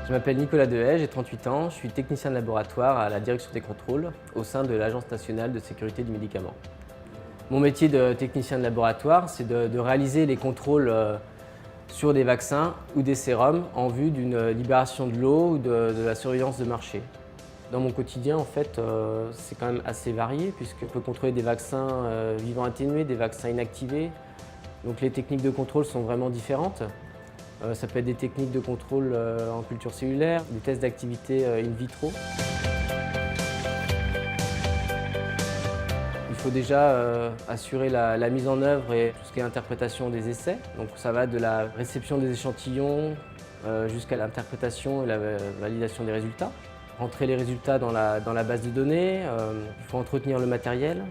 Je m'appelle Nicolas Dehaye, j'ai 38 ans, je suis technicien de laboratoire à la direction des contrôles au sein de l'Agence nationale de sécurité du médicament. Mon métier de technicien de laboratoire, c'est de réaliser les contrôles sur des vaccins ou des sérums en vue d'une libération de l'eau ou de la surveillance de marché. Dans mon quotidien, en fait, c'est quand même assez varié puisqu'on peut contrôler des vaccins vivants atténués, des vaccins inactivés. Donc les techniques de contrôle sont vraiment différentes. Ça peut être des techniques de contrôle en culture cellulaire, des tests d'activité in vitro. Il faut déjà assurer la mise en œuvre et tout ce qui est interprétation des essais. Donc ça va de la réception des échantillons jusqu'à l'interprétation et la validation des résultats. Rentrer les résultats dans la base de données, il faut entretenir le matériel.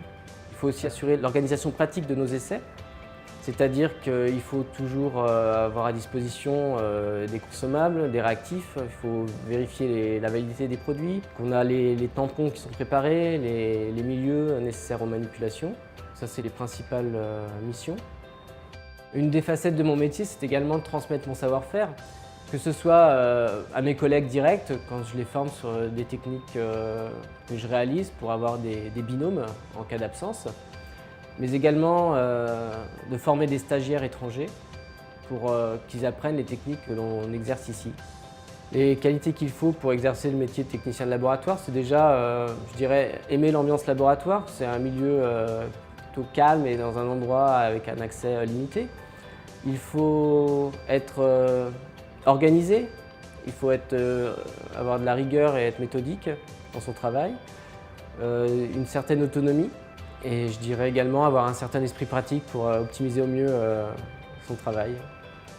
Il faut aussi assurer l'organisation pratique de nos essais. C'est-à-dire qu'il faut toujours avoir à disposition des consommables, des réactifs, il faut vérifier la validité des produits, qu'on a les tampons qui sont préparés, les milieux nécessaires aux manipulations. Ça, c'est les principales missions. Une des facettes de mon métier, c'est également de transmettre mon savoir-faire, que ce soit à mes collègues directs, quand je les forme sur des techniques que je réalise pour avoir des binômes en cas d'absence, mais également de former des stagiaires étrangers pour qu'ils apprennent les techniques que l'on exerce ici. Les qualités qu'il faut pour exercer le métier de technicien de laboratoire, c'est déjà, je dirais, aimer l'ambiance laboratoire. C'est un milieu plutôt calme et dans un endroit avec un accès limité. Il faut être organisé, il faut avoir de la rigueur et être méthodique dans son travail, une certaine autonomie. Et je dirais également avoir un certain esprit pratique pour optimiser au mieux son travail.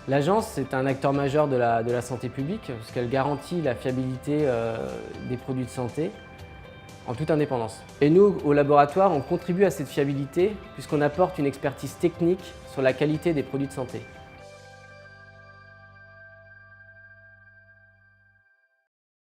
L'agence, c'est un acteur majeur de la santé publique parce qu'elle garantit la fiabilité des produits de santé en toute indépendance. Et nous, au laboratoire, on contribue à cette fiabilité puisqu'on apporte une expertise technique sur la qualité des produits de santé.